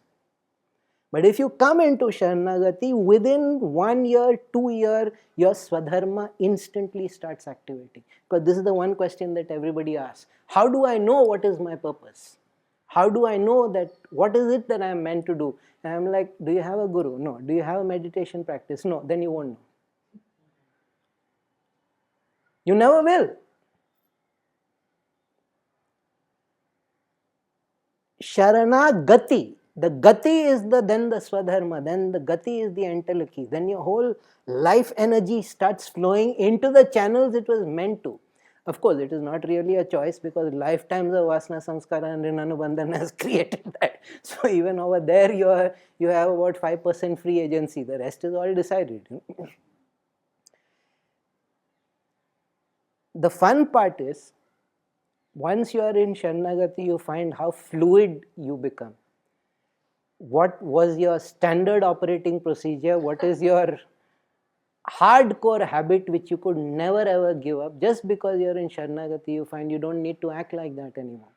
But if you come into Sharanagati, within 1 year, 2 years, your Swadharma instantly starts activating. Because this is the one question that everybody asks. How do I know what is my purpose? How do I know that what is it that I am meant to do? And I'm like, do you have a guru? No. Do you have a meditation practice? No. Then you won't know. You never will. Sharanagati. The gati is then the Swadharma, then the gati is the Enteleki. Then your whole life energy starts flowing into the channels it was meant to. Of course, it is not really a choice because lifetimes of Vasana Samskara and Rinanubandhan has created that. So even over there you have about 5% free agency. The rest is all decided. The fun part is, once you are in Sharanagati, you find how fluid you become. What was your standard operating procedure? What is your hardcore habit which you could never ever give up? Just because you're in Sharanagati, you find you don't need to act like that anymore.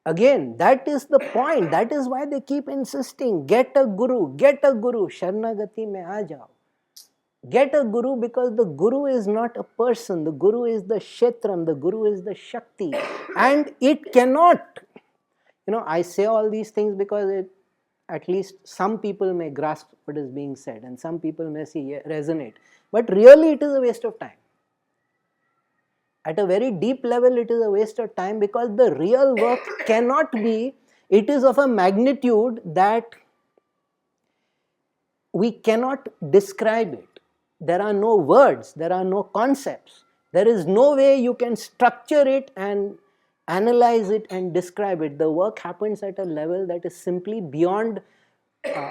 Again, that is the point. That is why they keep insisting, get a guru, Sharanagati mein aa jao. Get a guru, because the guru is not a person. The guru is the Kshetram. The guru is the Shakti. And it cannot. I say all these things because at least some people may grasp what is being said and some people may resonate. But really it is a waste of time. At a very deep level it is a waste of time, because the real work cannot be, it is of a magnitude that we cannot describe it. There are no words, there are no concepts. There is no way you can structure it and analyze it and describe it. The work happens at a level that is simply beyond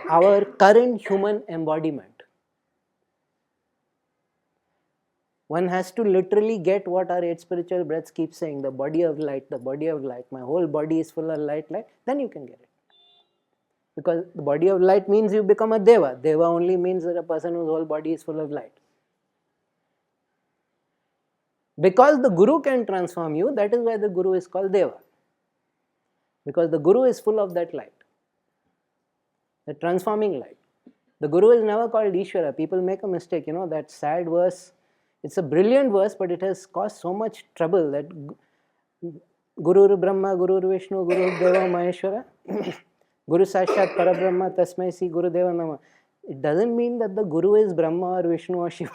our current human embodiment. One has to literally get what our 8 spiritual breaths keep saying, the body of light, my whole body is full of light, then you can get it. Because the body of light means you become a Deva. Deva only means that a person whose whole body is full of light. Because the Guru can transform you, that is why the Guru is called Deva. Because the Guru is full of that light, the transforming light. The Guru is never called Ishvara. People make a mistake, that sad verse. It's a brilliant verse, but it has caused so much trouble that Guru Brahma, Guru Vishnu, Guru Deva Maheshwara, Guru Sashat Parabrahma, Tasmai Si Guru Deva Nama. It doesn't mean that the Guru is Brahma or Vishnu or Shiva.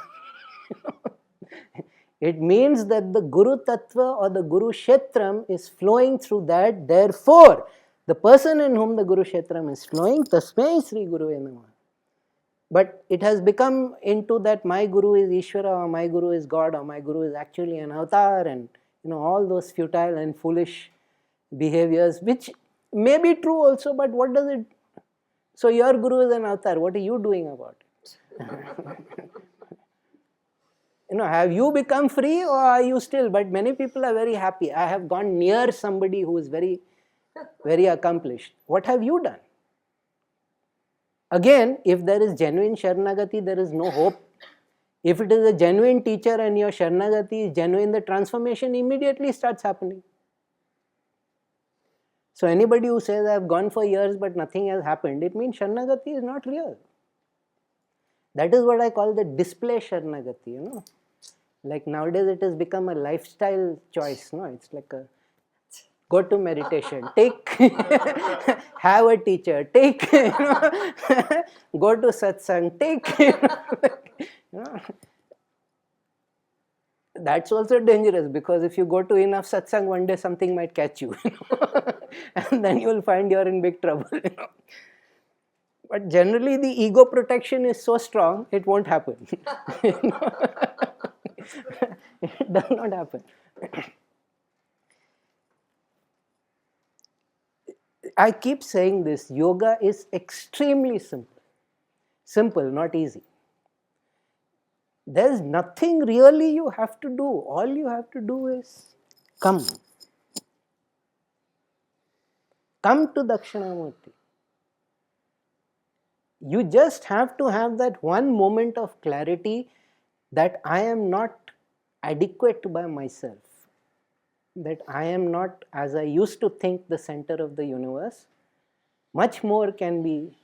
It means that the Guru Tattva or the Guru Kshetram is flowing through that. Therefore, the person in whom the Guru Kshetram is flowing, Tasmai Sri Guru Namah. But it has become into that my Guru is Ishvara, or my Guru is God, or my Guru is actually an avatar, and all those futile and foolish behaviors, which may be true also, but what does it? So your Guru is an avatar, what are you doing about it? Have you become free, or are you still? But many people are very happy. I have gone near somebody who is very, very accomplished. What have you done? Again, if there is genuine Sharanagati, there is no hope. If it is a genuine teacher and your Sharanagati is genuine, the transformation immediately starts happening. So anybody who says, I have gone for years but nothing has happened, it means Sharanagati is not real. That is what I call the display Sharanagati, Like nowadays it has become a lifestyle choice, It's like a go to meditation, have a teacher, go to satsang, That's also dangerous, because if you go to enough satsang, one day something might catch you, and then you will find you are in big trouble, But generally the ego protection is so strong, it won't happen. It does not happen. I keep saying this, yoga is extremely simple. Simple, not easy. There's nothing really you have to do. All you have to do is come. Come to Dakshinamurti. You just have to have that one moment of clarity that I am not adequate by myself. That I am not, as I used to think, the center of the universe. Much more can be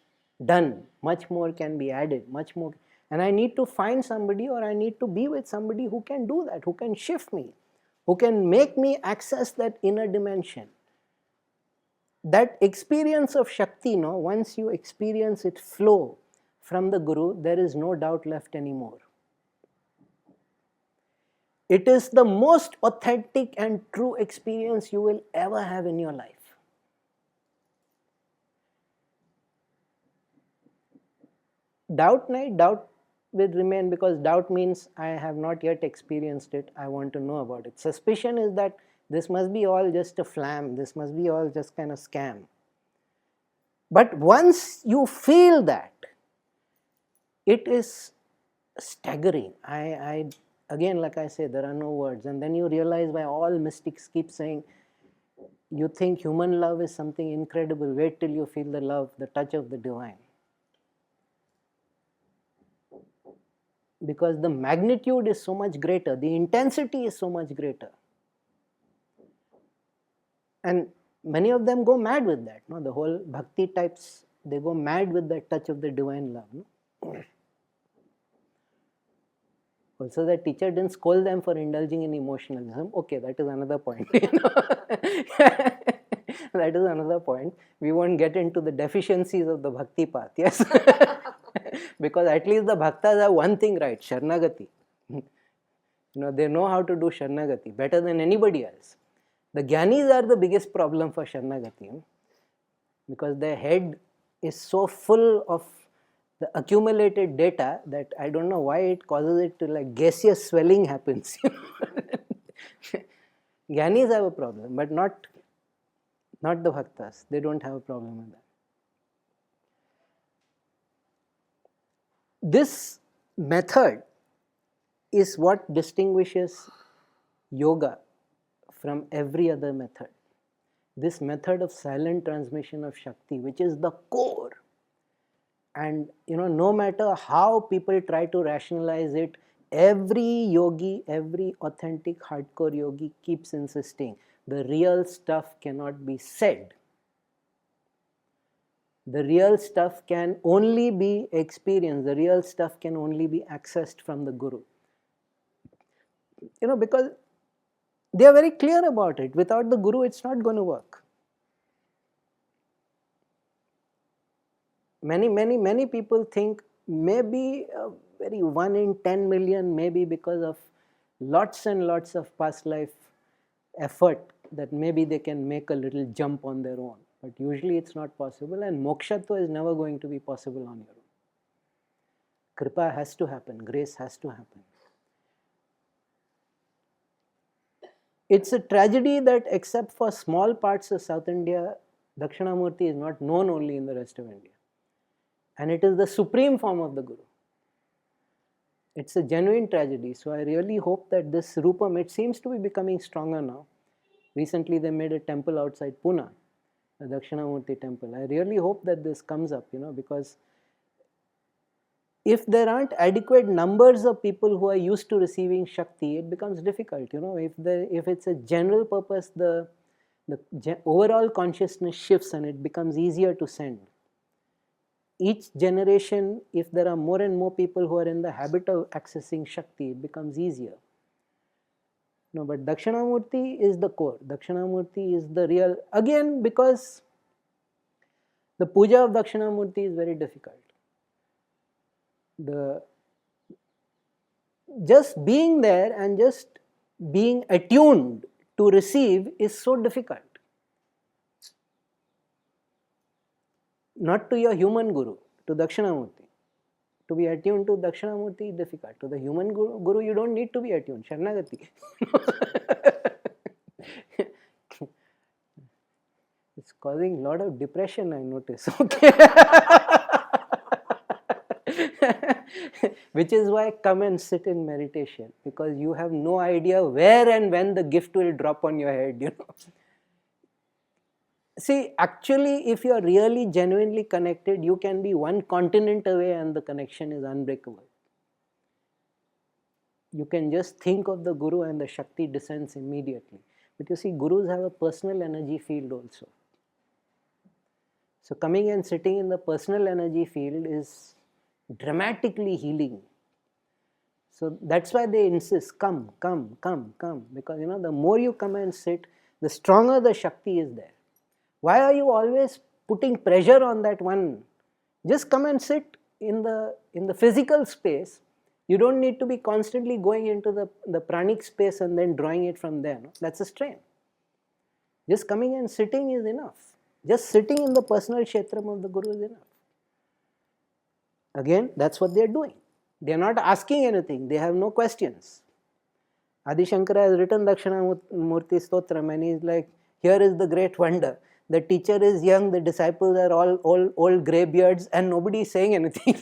done, much more can be added, much more. And I need to find somebody, or I need to be with somebody who can do that, who can shift me, who can make me access that inner dimension. That experience of Shakti, once you experience it flow from the Guru, there is no doubt left anymore. It is the most authentic and true experience you will ever have in your life. Doubt will remain, because doubt means I have not yet experienced it, I want to know about it. Suspicion is that this must be all just a flam, this must be all just kind of scam. But once you feel that, it is staggering. I again, like I say, there are no words. And then you realize why all mystics keep saying, you think human love is something incredible, wait till you feel the love, the touch of the divine. Because the magnitude is so much greater, the intensity is so much greater. And many of them go mad with that. The whole bhakti types, they go mad with that touch of the divine love. Also, the teacher didn't scold them for indulging in emotionalism. Okay, that is another point. That is another point. We won't get into the deficiencies of the bhakti path, yes. Because at least the bhaktas have one thing right, Sharnagati. They know how to do Sharnagati better than anybody else. The Jnanis are the biggest problem for Sharnagati, because their head is so full of the accumulated data that I don't know why it causes it to, like, gaseous swelling happens. Jnanis have a problem, but not the bhaktas. They don't have a problem with that. This method is what distinguishes yoga from every other method. This method of silent transmission of Shakti, which is the core. And no matter how people try to rationalize it, every yogi, every authentic hardcore yogi keeps insisting the real stuff cannot be said. The real stuff can only be experienced. The real stuff can only be accessed from the Guru. Because they are very clear about it. Without the Guru, it's not going to work. Many people think maybe a very 1 in 10 million, maybe because of lots and lots of past life effort, that maybe they can make a little jump on their own. But usually it's not possible, and mokshatva is never going to be possible on your own. Kripa has to happen, grace has to happen. It's a tragedy that except for small parts of South India, Dakshinamurti is not known only in the rest of India. And it is the supreme form of the Guru. It's a genuine tragedy. So I really hope that this Rupam, it seems to be becoming stronger now. Recently they made a temple outside Pune, a Dakshinamurti temple. I really hope that this comes up, because if there aren't adequate numbers of people who are used to receiving Shakti, it becomes difficult. If it's a general purpose, the overall consciousness shifts and it becomes easier to send. Each generation, if there are more and more people who are in the habit of accessing Shakti, it becomes easier. But Dakshinamurti is the core. Dakshinamurti is the real, again, because the puja of Dakshinamurti is very difficult. Just being there and just being attuned to receive is so difficult. Not to your human guru, to Dakshinamurti. To be attuned to Dakshinamurti is difficult. To the human guru, you don't need to be attuned. Sharanagati. It's causing a lot of depression, I notice. Okay. Which is why come and sit in meditation, because you have no idea where and when the gift will drop on your head, See, actually, if you are really genuinely connected, you can be one continent away and the connection is unbreakable. You can just think of the Guru and the Shakti descends immediately. But you see, Gurus have a personal energy field also. So coming and sitting in the personal energy field is dramatically healing. So that's why they insist, come, come, come, come. Because the more you come and sit, the stronger the Shakti is there. Why are you always putting pressure on that one? Just come and sit in the physical space. You don't need to be constantly going into the pranic space and then drawing it from there. No? That's a strain. Just coming and sitting is enough. Just sitting in the personal kshetram of the Guru is enough. Again, that's what they are doing. They are not asking anything. They have no questions. Adi Shankara has written Dakshinamurti Stotram and he is like, here is the great wonder. The teacher is young, the disciples are all old greybeards and nobody is saying anything.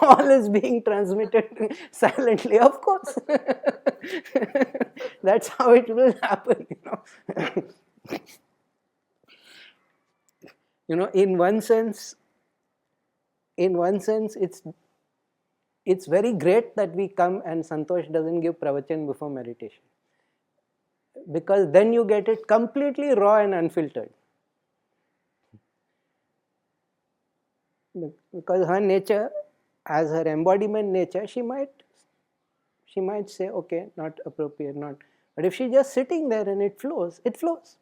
all is being transmitted silently, of course. That's how it will happen, in one sense, it's very great that we come and Santosh doesn't give pravachan before meditation. Because then you get it completely raw and unfiltered. Because her nature, as her embodiment nature, she might say, okay, not appropriate, not. But if she's just sitting there and it flows, it flows.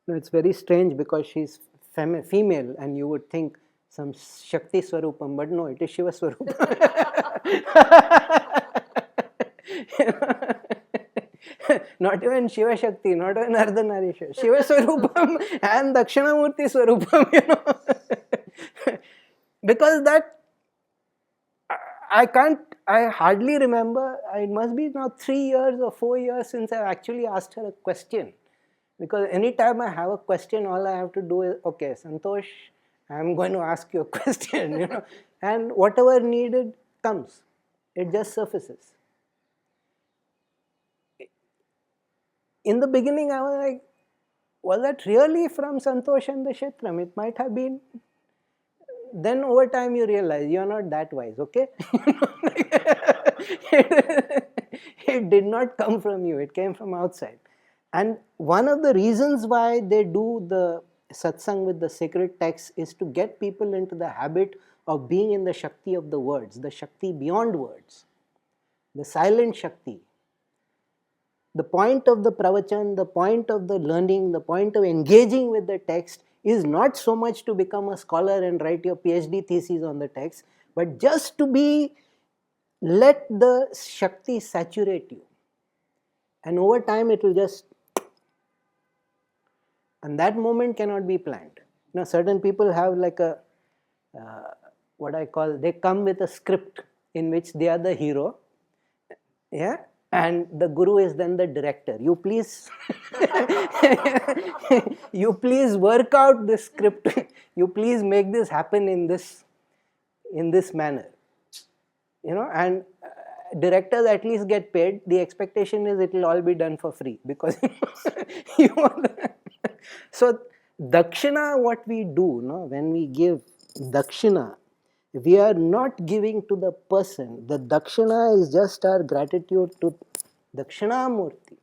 No, it's very strange because she's female and you would think some Shakti Swarupam, but no, it is Shiva Swarupam. Not even Shiva Shakti, not even Ardhanarisha. Shiva Swarupam and Dakshinamurti Swarupam, because that, I hardly remember, it must be now 3 years or 4 years since I actually asked her a question. Because anytime I have a question, all I have to do is, okay, Santosh, I am going to ask you a question, and whatever needed comes. It just surfaces. In the beginning, I was like, was that really from Santosh and the Kshetram? It might have been. Then over time you realize you are not that wise, okay? It did not come from you, it came from outside. And one of the reasons why they do the satsang with the sacred texts is to get people into the habit of being in the Shakti of the words, the Shakti beyond words, the silent Shakti. The point of the pravachan, the point of the learning, the point of engaging with the text is not so much to become a scholar and write your PhD thesis on the text, but just to let the Shakti saturate you. And over time it will just, and that moment cannot be planned. Certain people have like a, what I call, they come with a script in which they are the hero, yeah, and the Guru is then the director. You please, you please work out this script. You please make this happen in this manner, and directors at least get paid. The expectation is it will all be done for free because so dakshina, what we do, when we give dakshina, we are not giving to the person. The dakshina is just our gratitude to Dakshinamurti.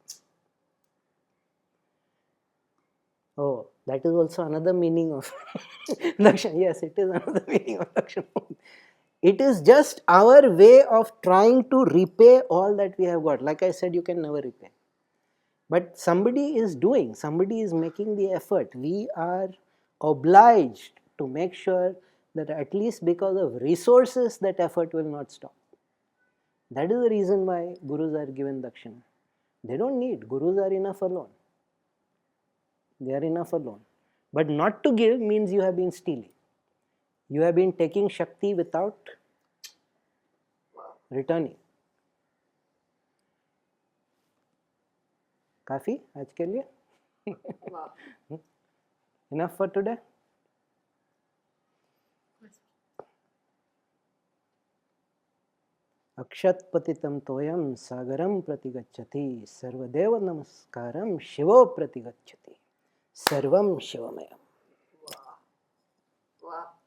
Oh, that is also another meaning of dakshina. Yes, it is another meaning of Dakshinamurti. It is just our way of trying to repay all that we have got. Like I said, you can never repay. But somebody is making the effort. We are obliged to make sure that at least because of resources, that effort will not stop. That is the reason why gurus are given dakshina. They don't need. Gurus are enough alone. They are enough alone. But not to give means you have been stealing. You have been taking Shakti without returning. काफी आज के लिए? Enough for today? अक्षतपतितं तोयं सागरं प्रतिगच्छति सर्वदेव नमस्कारं शिवो प्रतिगच्छति सर्वं शिवमयम्. Wow.